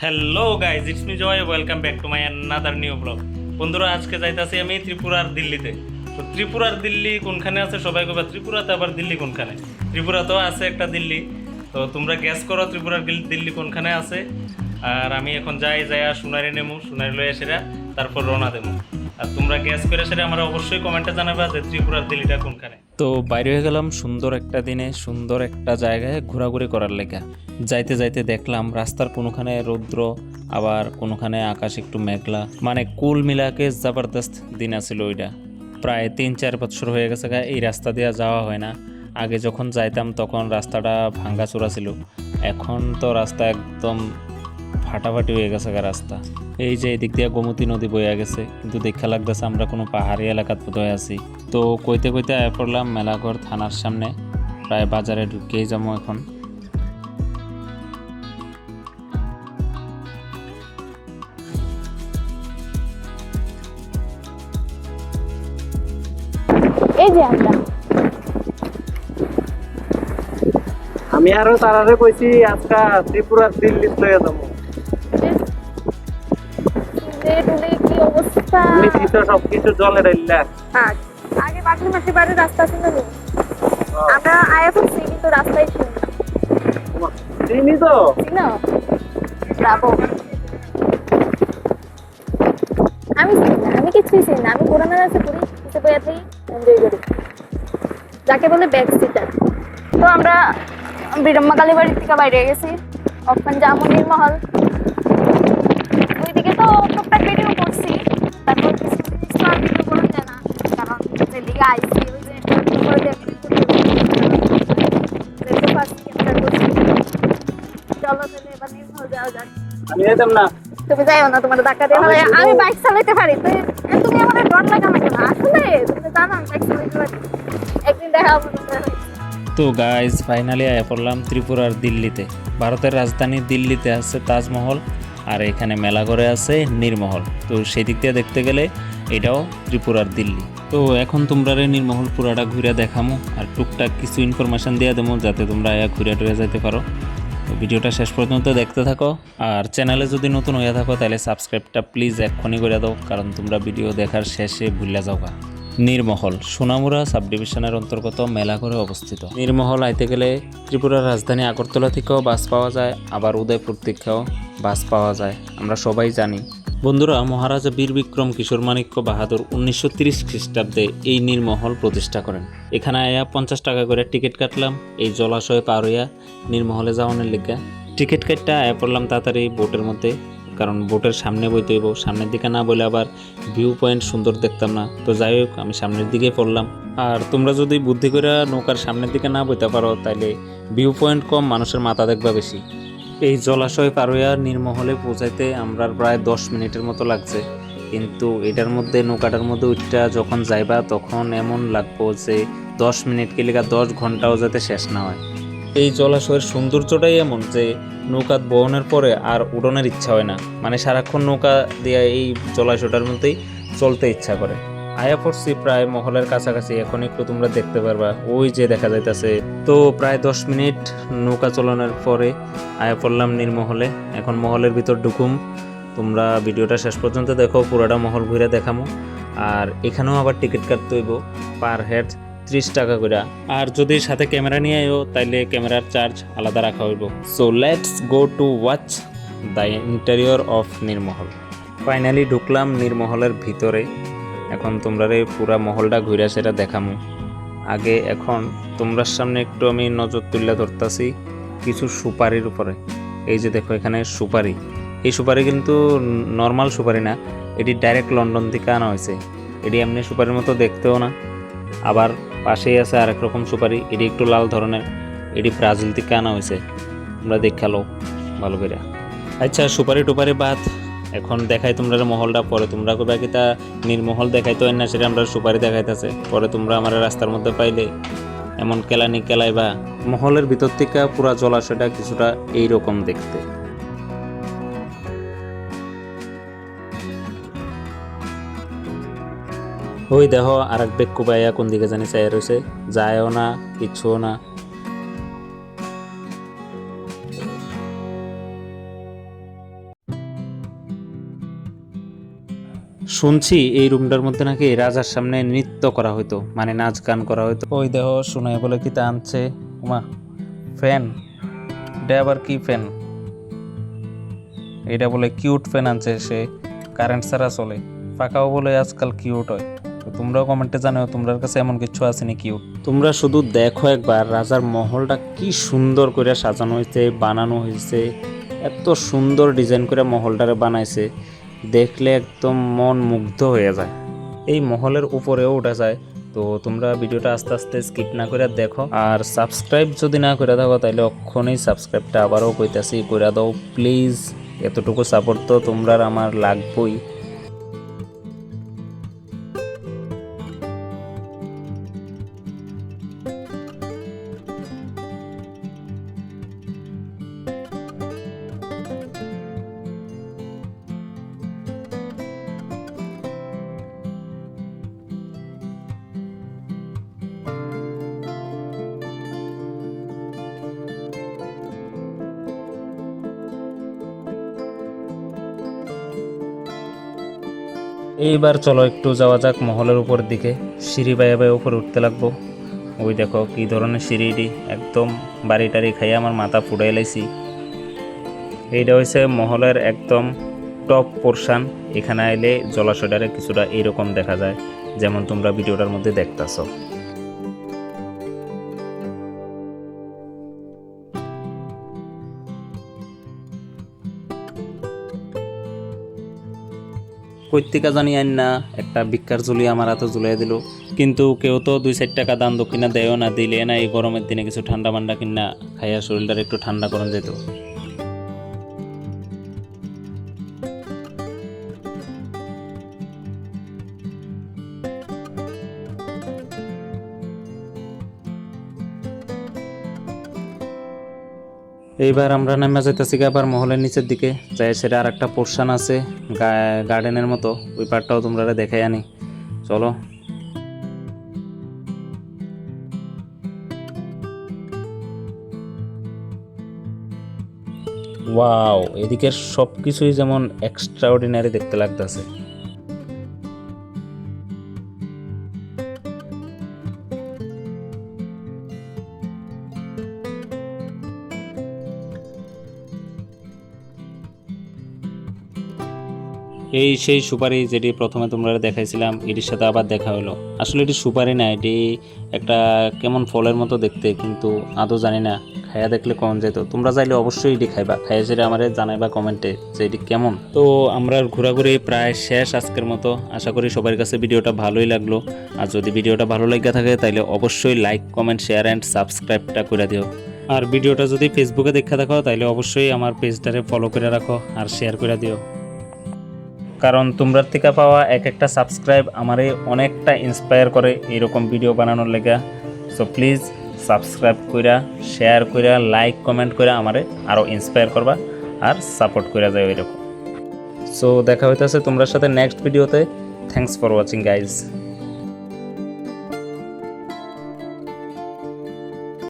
Hello guys, it's me Joy, welcome back to my another new blog. বন্ধুরা, আজকে যাইতাছি আমি ত্রিপুরার দিল্লিতে। তো ত্রিপুরার দিল্লি কোনখানে আছে সবাই কইবা, ত্রিপুরাতে আবার দিল্লি কোনখানে? ত্রিপুরাতেও আছে একটা দিল্লি। তো তোমরা গ্যাস করো ত্রিপুরার দিল্লি কোনখানে আছে। আর আমি এখন যাইয়া সোনারি নেমু, সোনারি লয়ে সেরা তারপর রওনা দেবো। আর তোমরা গ্যাস করে সেটা আমার অবশ্যই কমেন্টে জানাবা যে ত্রিপুরার দিল্লিটা কোনখানে। তো বাইরে হয়ে গেলাম সুন্দর একটা দিনে, সুন্দর একটা জায়গায় ঘোরাঘুরি করার লেগা। যাইতে যাইতে দেখলাম রাস্তার কোনোখানে রৌদ্র, আবার কোনোখানে আকাশ একটু মেঘলা, মানে কুল মিলাকে জবরদস্ত দিন আছিল ওইটা। প্রায় 3-4 বছর হয়ে গেছে এই রাস্তা দিয়ে যাওয়া হয় না। আগে যখন যাইতাম তখন রাস্তাটা ভাঙ্গাচোরা ছিল, এখন তো রাস্তা একদম ফাটাফাটি হয়ে গেছে রাস্তা। এই যে এদিক দিয়ে গোমতী নদী বইয়া গেছে, কিন্তু দেখা লাগতেছে আমরা কোনো পাহাড়ি এলাকাত বোধহয় আছি। তো কইতে কইতে আয়া পড়লাম মেলাঘর থানার সামনে, প্রায় বাজারে ঢুকেই যাবো এখন। এই যে আমরা আমি আরো তারারে কইছি আজকা ত্রিপুরার দিল্লি লয়ে যাবো। টুলে কি অবস্থা। তুমি দিছো সবকিছু জলে ঢাইলা। আগে বাকি মাসে বাড়ির রাস্তা ছিল না, আমরা আয়া পড়ছি কিন্তু রাস্তায় ছিল না। চিনি তো ছিল যাবো। আমি চিনি না, আমি কিছুই চিনি না। আমি পুরানো রাস্তা করি, পিছিয়ে বইয়া থাকি, এনজয় করি, যাকে বলে ব্যাক সিটার। তো আমরা বিড়ম্মা কালী বাড়ির থেকে বাইরে গেছি, ওখান জামুনির মহল, ওইদিকে তো টুকটাক ভিডিও করছি। তারপর কিছু আর ভিডিও করা যায় না, কারণ যেদিকে আইসি ওই যে উপরে চলো তাহলে এবার নির্মল যাওয়া যাক। আমি যেতাম না। তুমি যাইও না, তোমার ধাক্কা দিয়ে হবে। আমি বাইক চালাইতে পারি, তুমি আমার ডর লাগা না কেন? আসলে তুমি জানো আমি বাইক চালাইতে পারি, একদিন দেখা হবে। তো গাইজ ফাইনালি আয়া পড়লাম ত্রিপুরার দিল্লিতে। ভারতের রাজধানী দিল্লিতে আছে তাজমহল, আর এখানে মেলাঘরে আছে নীরমহল। তো সেই দিক দিয়ে দেখতে গেলে এটাও ত্রিপুরার দিল্লি। তো এখন তোমরা নীরমহল পুরাটা ঘুরে দেখামো, আর টুকটাক কিছু ইনফরমেশন দিয়ে দেবো যাতে তোমরা ঘুরে টুরে যেতে পারো। তো ভিডিওটা শেষ পর্যন্ত দেখতে থাকো, আর চ্যানেলে যদি নতুন হয়ে থাকো তাহলে সাবস্ক্রাইবটা প্লিজ এক্ষুনি করে দাও, কারণ তোমরা ভিডিও দেখার শেষে ভুলে যাওয়া। নীরমহল সোনামুড়া সাব ডিভিশনের অন্তর্গত মেলাঘরে অবস্থিত। নীরমহল আইতে গেলে ত্রিপুরার রাজধানী আগরতলা থেকেও বাস পাওয়া যায়, আবার উদয়পুর থেকেও বাস পাওয়া যায়, আমরা সবাই জানি। বন্ধুরা, মহারাজা বীর বিক্রম কিশোর মাণিক্য বাহাদুর 1930 খ্রিস্টাব্দে এই নীরমহল প্রতিষ্ঠা করেন। এখানে আয়া 50 টাকা করে টিকিট কাটলাম এই জলাশয় পার হইয়া নীরমহলে যাওয়ানোর লেগে। টিকিট কাটটা আয়া পড়লাম তাড়াতাড়ি বোটের মধ্যে, কারণ বোটের সামনে বইতে হইব। সামনের দিকে না বলে আবার ভিউ পয়েন্ট সুন্দর দেখতাম না। তো যাই হোক, আমি সামনের দিকে পড়লাম। আর তোমরা যদি বুদ্ধি করে নৌকার সামনের দিকে না বইতে পারো তাইলে ভিউ পয়েন্ট কম, মানুষের মাথা দেখবা বেশি। এই জলাশয় পার হইয়া নীরমহলে পৌঁছাইতে আমরা প্রায় 10 মিনিটের মতো লাগছে, কিন্তু এটার মধ্যে নৌকাটার মধ্যে উঠটা যখন যাইবা তখন এমন লাগবো যে 10 মিনিট কি লেগা 10 ঘন্টাও যাতে শেষ না হয়। এই জলাশয়ের সৌন্দর্যটাই এমন যে নৌকা বহনের পরে আর উড়নের ইচ্ছা হয় না, মানে সারাক্ষণ নৌকা দিয়ে এই জলাশয়টার মধ্যেই চলতে ইচ্ছা করে। আয়া পড়ছি প্রায় মহলের কাছাকাছি, এখন একটু তোমরা দেখতে পারবা ওই যে দেখা যাইতেছে। তো প্রায় 10 মিনিট নৌকা চলানোর পরে আয়া পড়লাম নীরমহলে। এখন মহলের ভিতর ঢুকুম, তোমরা ভিডিওটা শেষ পর্যন্ত দেখো, পুরোটা মহল ঘুরে দেখামো। আর এখানেও আবার টিকিট কাটতে হইব, পার হেড 30 টাকা করে। আর যদি সাথে ক্যামেরা নিয়ে আয়ো তাইলে ক্যামেরার চার্জ আলাদা রাখা হইব। So let's go to watch the interior of Neermahal. Finally ঢুকলাম নীরমহলের ভিতরে। এখন তোমরা পুরা মহলটা ঘুরে সেটা দেখামু। আগে এখন তোমরার সামনে একটু আমি নজর তুলে ধরতাছি কিছু সুপারির উপরে। এই যে দেখো এখানে সুপারি, এই সুপারি কিন্তু নর্মাল সুপারি না, এটি ডাইরেক্ট লন্ডন থেকে আনা হয়েছে। এটি এমনি সুপারির মতো দেখতেও না। আবার পাশেই আছে আরেক রকম সুপারি, এটি একটু লাল ধরনের, এটি ব্রাজিল থেকে আনা হয়েছে। তোমরা দেখালো ভালো করে। আচ্ছা, সুপারি টুপারি বাদ, এখন দেখাই তোমরা মহলটা। পরে তোমরা কবে কি তা নীরমহল দেখাইতো না, সেটা আমরা সুপারি দেখাইতেছে। পরে তোমরা আমার রাস্তার মধ্যে পাইলে এমন কেলানি কেলাইবা। মহলের ভিতর থেকে পুরা জলাশয়টা কিছুটা এইরকম দেখতে। ওই দেখো আর এক বেক্কু ভাইয়া কোন দিকে জানি চাই রয়েছে, যায়ও না কিচ্ছুও না। শুনছি এই রুমটার মধ্যে নাকি রাজার সামনে নৃত্য করা হতো, মানে নাচ গান করা হতো। ওই দেহ শোনায় বলে কি তা আনছে উমা ফ্যান, এটা আবার কি ফ্যান? এটা বলে কিউট ফ্যান আনছে সে, কারেন্ট ছাড়া চলে, পাকাও বলে আজকাল কিউট হয়। তো তোমরাও কমেন্টে জানাও তোমার কাছে এমন কিছু আছে নি কিউট। তোমরা শুধু দেখো একবার রাজার মহলটা কি সুন্দর করে সাজানো হয়েছে, বানানো হয়েছে, এত সুন্দর ডিজাইন করে মহলটারে বানাইছে, দেখলে একদম মন মুগ্ধ হয়ে যায়। এই মহলের উপরেও ওঠা যায়। তো তোমরা ভিডিওটা আস্তে আস্তে স্কিপ না করে দেখো, আর সাবস্ক্রাইব যদি না করে থাকো তাহলে অক্ষণই সাবস্ক্রাইবটা আবারও কইতাছি করে দাও প্লিজ। এতটুকু সাপোর্ট তো তোমরা আমার লাগবেই। এইবার চলো একটু যাওয়া যাক মহলের উপর দিকে, সিঁড়ি বাইয়ে বাইয়ে উপরে উঠতে লাগবো। ওই দেখো কি ধরনের সিঁড়িটি, একদম বাড়ি টাড়ি খাইয়ে আমার মাথা ফুটাই লাইছি। এইটা হচ্ছে মহলের একদম টপ পোর্শন। এখানে আইলে জলাশয়টারে কিছুটা এইরকম দেখা যায়, যেমন তোমরা ভিডিওটার মধ্যে দেখতেছো। কৈত্তিকা জানি আন না একটা ভিক্ষার ঝুলি আমার হাতে ঝুলিয়ে দিল, কিন্তু কেউ তো 2-4 টাকা দান দক্ষিণা দেয়ও না, দিলে না এই গরমের দিনে কিছু ঠান্ডা মান্ডা কিনা খাইয়া শরীরটা একটু ঠান্ডা করন যেত। এইবার আমরা নেমে যাইতেছি আবার মহলের নিচের দিকে যাই, সেটা আর একটা পোর্শন আছে গার্ডেনের মতো, ওই পার্টটাও তোমরা দেখাই আনি চলো। ওয়াও, এদিকে সব কিছুই যেমন এক্সট্রা অর্ডিনারি দেখতে লাগতেছে। এই সেই সুপারি যেটি প্রথমে তোমরা দেখাইছিলাম, এটির সাথে আবার দেখা হলো। আসলে এটি সুপারি না, এটি একটা কেমন ফলের মতো দেখতে, কিন্তু আদৌ জানি না, খাইয়া দেখলে কমন যেত। তোমরা চাইলে অবশ্যই এটি খাইবা, খাইয়া সেটা আমার জানাইবা কমেন্টে যে এটি কেমন। তো আমরা ঘোরাঘুরি প্রায় শেষ আজকের মতো। আশা করি সবার কাছে ভিডিওটা ভালোই লাগলো। আর যদি ভিডিওটা ভালো লেগে থাকে তাহলে অবশ্যই লাইক কমেন্ট শেয়ার অ্যান্ড সাবস্ক্রাইবটা করে দিও। আর ভিডিওটা যদি ফেসবুকে দেখা থাকো তাহলে অবশ্যই আমার পেজটারে ফলো করে রাখো আর শেয়ার করে দিও, কারণ তোমরা থেকে পাওয়া এক একটা সাবস্ক্রাইব আমারে অনেকটা ইন্সপায়ার করে এরকম ভিডিও বানানোর লেগা। সো প্লিজ সাবস্ক্রাইব কইরা শেয়ার কইরা লাইক কমেন্ট করে আমারে আরও ইন্সপায়ার করবা আর সাপোর্ট কইরা যায় এরকম। সো দেখা হইতেছে তোমরা সাথে নেক্সট ভিডিওতে। Thanks for watching guys.